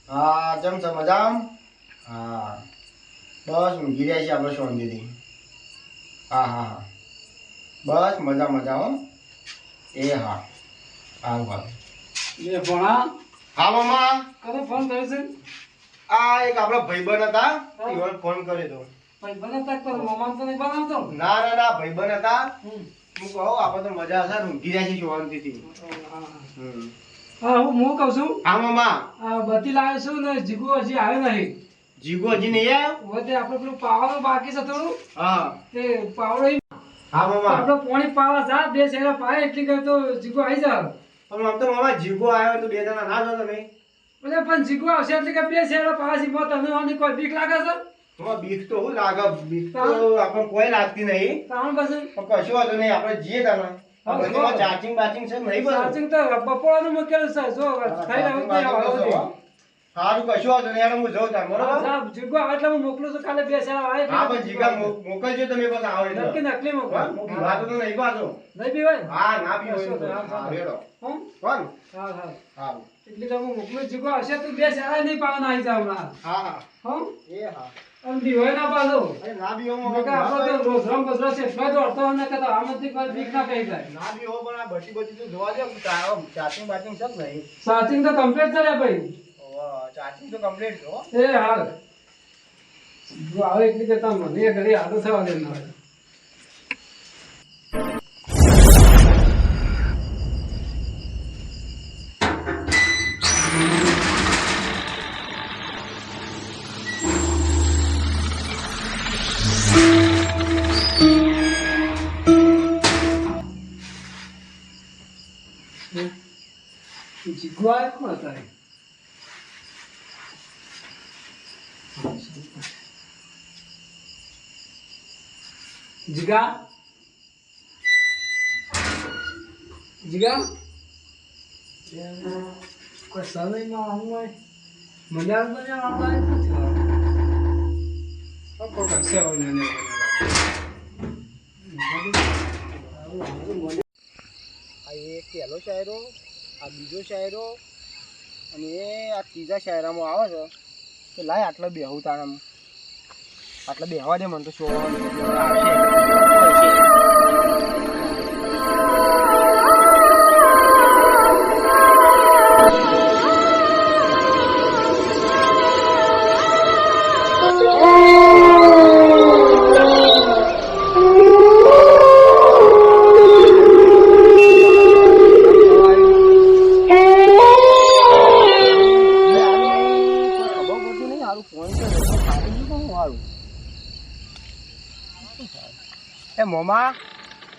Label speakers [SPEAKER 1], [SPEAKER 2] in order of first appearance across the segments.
[SPEAKER 1] હા જમ છે મજામ. હા બસ ઊંઘી રહ્યા છીએ આપણે શાંતિથી. હા હા હા બસ મજા મજા હો. એ હા સારું સારું.
[SPEAKER 2] એ ભણા
[SPEAKER 1] હા મામા.
[SPEAKER 2] કને ફોન કર્યો છે?
[SPEAKER 1] આ એક આપણા ભાઈબંધ હતા ઈવન ફોન કર્યો તો.
[SPEAKER 2] ભાઈબંધ હતા તો મોમાન તો નહીં બનાવતો?
[SPEAKER 1] ના ના ના ભાઈબંધ હતા. હું કહું આપણે તો મજા હશે ઊંઘી રહ્યા છીએ શાંતિથી.
[SPEAKER 2] હા હું કહું છું.
[SPEAKER 1] હા મામા.
[SPEAKER 2] આ બત્તી લાવ્યો છું ને જીગુ હજી આવ્યો નહીં.
[SPEAKER 1] જીગો હજી નહીં આવ્યો?
[SPEAKER 2] હવે તે આપણે પેલું પાવાનું બાકી છે થોડું.
[SPEAKER 1] હા
[SPEAKER 2] તે પાવડો
[SPEAKER 1] હા મામા.
[SPEAKER 2] આપણે પાણી પાવા જા બે શેરા પાય એટલી કર તો જીગુ આવી જા.
[SPEAKER 1] પણ આમ તો મામા જીગો આવ્યો તો બે જણા ના જો તમે.
[SPEAKER 2] એટલે પણ જીગુ આવશે એટલે કે બે શેરા પાસી મો તને આની કોઈ બીક લાગે છે?
[SPEAKER 1] મામા બીક તો હું લાગે બીક તો આપણે કોઈ લાગતી નહીં.
[SPEAKER 2] તાણ પછી
[SPEAKER 1] પણ કશું વાંધો નહીં આપણે જઈએ તમે. બધીમાં ચાર્જિંગ બાચિંગ છે નહીં બધું?
[SPEAKER 2] ચાર્જિંગ તો બપોરનું મૂકેલું છે જો થઈ રહ્યું છે
[SPEAKER 1] સારું કશું વાંધો નહીં યાર હું જાઉં તાર બરોબર.
[SPEAKER 2] હા જીગુ આવે એટલે હું મોકલું છું કાલે બે શેરા આવે
[SPEAKER 1] હા પણ જીગા મોકલજો તમે બસ આવે તો.
[SPEAKER 2] નક્કી નકલી મોકલો.
[SPEAKER 1] વાતો તો નહીં પાછો.
[SPEAKER 2] નહીં પીવાય?
[SPEAKER 1] હા ના પીવો
[SPEAKER 2] કશો તો, હા,
[SPEAKER 1] હા રેડો.
[SPEAKER 2] હમ?
[SPEAKER 1] કોણ?
[SPEAKER 2] હા હા
[SPEAKER 1] સારું.
[SPEAKER 2] એટલે તો હું મોકલું જીગુ આવશે તું બે શેરા નહીં પાવાના આવી જાવ હમણાં.
[SPEAKER 1] હા હા
[SPEAKER 2] હમ?
[SPEAKER 1] એ હા.
[SPEAKER 2] આમ બીવાય ના પાછો.
[SPEAKER 1] અરે ના બી હો
[SPEAKER 2] મેં કહ્યું આપણે તો રોજરામ બસરા છે એટલો દોડતો હોય ને કે તો આમાંથી કોઈ બીક ના કહી જાય.
[SPEAKER 1] ના બી હો પણ આ બચી બચી તો જોવા દે ચાર્જિંગ બાચિંગ છે કે નહીં?
[SPEAKER 2] ચાર્જિંગ તો કમ્પ્લીટ છે રે ભાઈ.
[SPEAKER 1] ચાર્જિંગ તો કમ્પ્લીટ છે હો.
[SPEAKER 2] એ હાલ જો આવે એટલી કે તમે મને ઘડી હાથો થવા દે ના હોય. જીગુ આવે કોણ હતા? જીગા જીગા કોઈ સમયમાં આવું હોય મજા મજા આવતા કોઈ કક્ષે હોય ને
[SPEAKER 1] આ એક પહેલો શાયરો આ બીજો શાયરો અને એ આ ત્રીજા શાયરામાં આવે છે કે લાય આટલા બેહું તાણામ આટલા બેહવા દે મને તો શો આવશે. એ મોમા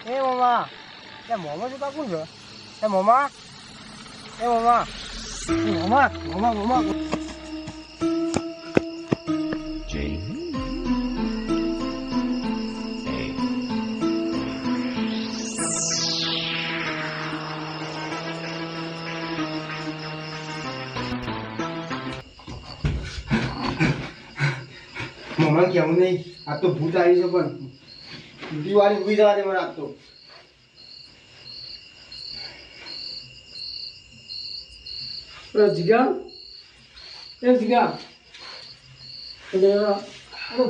[SPEAKER 1] એ મોમા એ મોમા શું કાકું છે? એ મોમા એ મોમા મોમા મોમા મોમા મોમા કેવું નહીં આ તો ભૂત આવી છે પણ દિવાળી ઉભી જવા દે મને આજ તો.
[SPEAKER 2] જીગા એ જીગા એટલે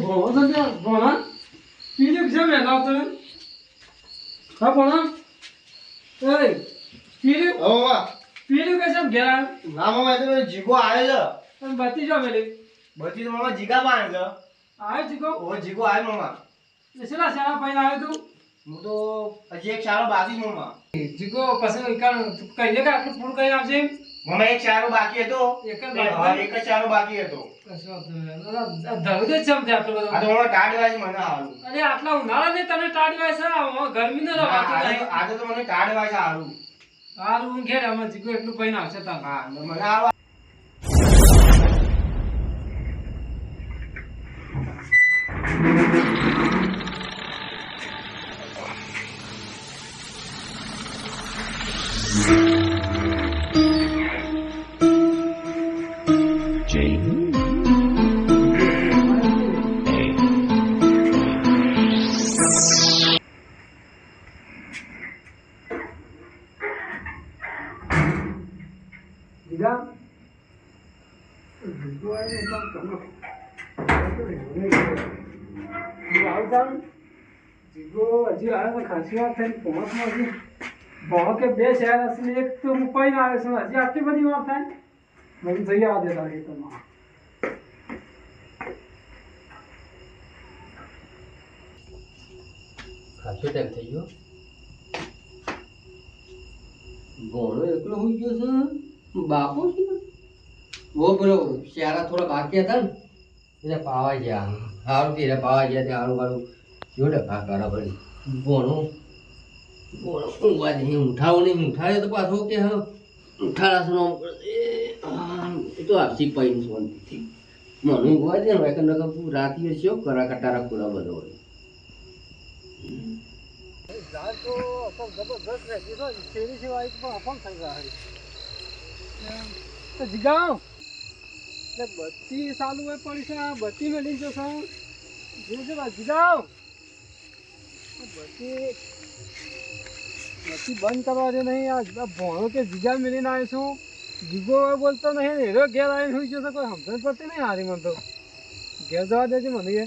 [SPEAKER 2] ભણો તો ત્યાં ભણા પીલી છે મેં લાવતો હા ભણા એ પીલી
[SPEAKER 1] મોમા
[SPEAKER 2] પીલી કે છે ઘેરા
[SPEAKER 1] ના મોમા તો જીગો આવે છે.
[SPEAKER 2] અને બત્તી જો મેલી
[SPEAKER 1] બધી તો મામા જીગા પાડે છે.
[SPEAKER 2] આવે જીગો
[SPEAKER 1] ઓ જીગો આવે મામા.
[SPEAKER 2] કેટલા સારા પૈસા આવે તું?
[SPEAKER 1] હું તો હજી એક શાળો બાકી મામા.
[SPEAKER 2] જીગો પછી કહીએ કે આટલું પૂરું કરી આવશે.
[SPEAKER 1] મમ્મી એક ચારો બાકી હતો.
[SPEAKER 2] એક જ
[SPEAKER 1] હા, એક જ ચારો બાકી હતો.
[SPEAKER 2] કશો વાંધો નહીં. ધરું જ ચમચે આટલો બધો.
[SPEAKER 1] આ તો હમણાં ટાઢવાય છે મને હારું.
[SPEAKER 2] અરે આટલા ઉનાળાને તને ટાળવાય છે ગરમીનો રવાતો નહીં.
[SPEAKER 1] આજે તો મને ટાઢવાય છે હારું.
[SPEAKER 2] હારું હું ઘેર આમાં જીગો એટલું પૈને આવશે તાર.
[SPEAKER 1] હા, મને આવા
[SPEAKER 2] જીગા જીગો આવે કામ કરો. આવતા જીગો હજી આવે તો ખાસી વાત થઈ પહોંચમાં હજી ભાવ કે બે શહેર હશે ને એક તો મુંબઈને આવે છે હજી આટલી બધી વાત થાય મને જઈ આવવા દેતા ખેતરમાં.
[SPEAKER 3] ખાસો ટાઈમ થઈ ગયો ભણો એકલો હોઈ ગયો છે બાપો છે વો પેલો શ્યારા થોડા બાકી હતા ને એટલે પાવા ગયા સારું કે પાવા ગયા ત્યાં સારું સારું જોડે ભા કરા પડી ભણો ભણો ઊંઘવા નહીં ઉઠાવો નહીં ઉઠાડે તો પાછો કે હા ઉઠાડા એ તો આપસી પૈન શાંતિથી મને ઊંઘવા દે ને નકર રાતી શો કરા કટારા ખોડા બધો હોય
[SPEAKER 2] ઝાડ તો અપમ જબરદસ્ત રહેતી છે શેરી સિવાય પણ અપમ થઈ જાય તો જીગાવ એટલે બત્તી ચાલુ હોય પડી છે આ બત્તી મેળવી જશો જે છે જીગાવ બત્તી બંધ કરવા દે નહીં આ ભણો કે જીગા મેળીને આવીશું જીગો બોલતો નહીં હેરો ઘેર આવીને સુઈ જશે કોઈ સમજણ પડતી નહીં હારી મને તો ઘેર જવા દેજે મને એ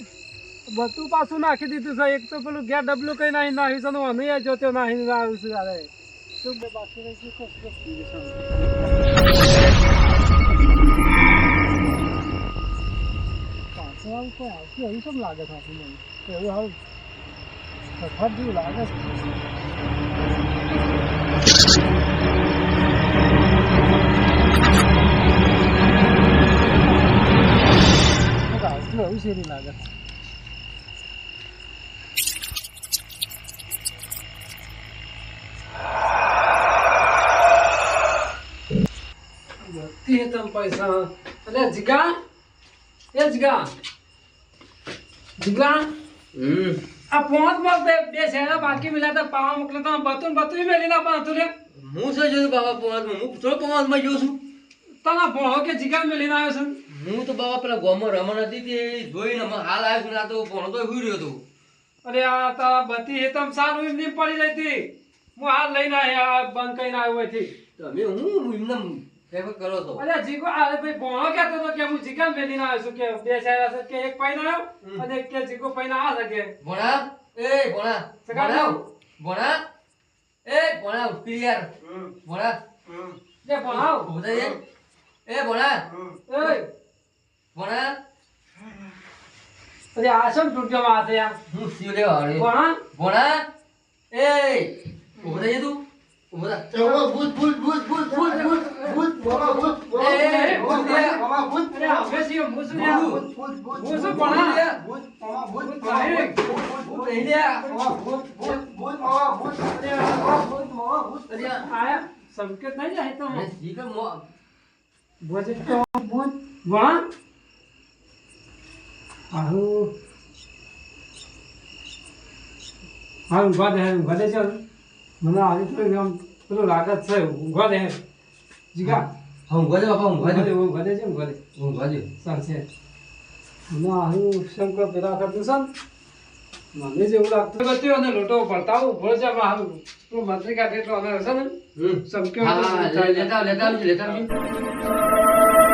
[SPEAKER 2] બધું પાછું નાખી દીધું છે એક તો પેલું ઘેર ડબલું કઈ નાખી નાખ્યું છે ને મને જોતો નાખીને આવ્યું છે અરે શું બાકી રહી છે પાછું આવું કોઈ આવતું એવું શું લાગે છે આપણને એવું હવે સફર જેવું લાગે છે આવતું એવું શેરી લાગે છે તમ પૈસા અરે જીગા એ જીગા જીગા આ પહોંચ માં બે શેરા બાકી મિલા તો પાવા મોકલે તો બતું મેલી ના પણ હતું રે
[SPEAKER 3] હું શું જોયું બાબા પવાસમાં હું થોડો પવાસમાં જોઉં છું
[SPEAKER 2] તને ભણો કે જીગા મેલીને આવ્યો છે
[SPEAKER 3] હું તો બાબા પેલા ગોમાં રમણ હતી તે જોઈને હાલ આવ્યો છું ને આ તો ભણો તો હુઈ રહ્યો હતો
[SPEAKER 2] અરે આ તારા બતી હેતમ સારું એમની પડી રહી હતી હું હાલ લઈને આવ્યા બંધ કરીને આવ્યો હતી
[SPEAKER 3] તમે હું એમને ફેવર કરો તો
[SPEAKER 2] અરે જીગો અરે ભાઈ ભણો કહેતો હતો કે હું જીગા મેલીને આવ્યો છું કે બે શેરા છે કે એક પૈનો આવ્યો અને એક કે જીગો પૈનો આ શકે
[SPEAKER 3] ભણા એ ભણા ભણા એ ભણા ઉઠી યાર ભણા
[SPEAKER 2] જે ભણાવ
[SPEAKER 3] ઉભો એ ભણા
[SPEAKER 2] એ
[SPEAKER 3] ભણા
[SPEAKER 2] અરે આ શું તૂટ્યો માં છે યાર
[SPEAKER 3] હું સીવ લેવા
[SPEAKER 2] ભણા
[SPEAKER 3] ભણા એ ઉભો થઈ તું ઉભો થા
[SPEAKER 1] ભૂત ભૂત ભૂત ભૂત ભૂત ભૂત ભૂત મામા ભૂત મામા ભૂત
[SPEAKER 2] અરે હવે સી મુસુ યાર
[SPEAKER 1] ભૂત ભૂત ભૂત
[SPEAKER 2] મુસુ ભણા
[SPEAKER 1] ભૂત મામા ભૂત
[SPEAKER 2] ભૂત
[SPEAKER 1] ભૂત નહીં લે મામા ભૂત ભૂત ભૂત મામા ભૂત ભૂત મામા ભૂત
[SPEAKER 2] અરે આયા સંકેત નહીં જાય તો
[SPEAKER 3] મેં સીકર મો
[SPEAKER 2] બોજે તો ભૂત ભણા આહો હાલ ઊંઘવા દે ચાલ મને આજે તો આમ પેલું લાગત છે ઊંઘવા દે જીગા
[SPEAKER 3] ઊંઘવા દે બાપા ઊંઘવા દે
[SPEAKER 2] ઊંઘવા દે
[SPEAKER 3] ઊંઘવા દે
[SPEAKER 2] ચાલશે મને આવું શંકર પેલા કરતું છે મને જેવું લાગતું બત્યું અને લોટો ભરતાવું ભળ છે હાલ તું મંત્રી કાઢે એટલો અને હશે ને
[SPEAKER 3] હા લેતા આવજો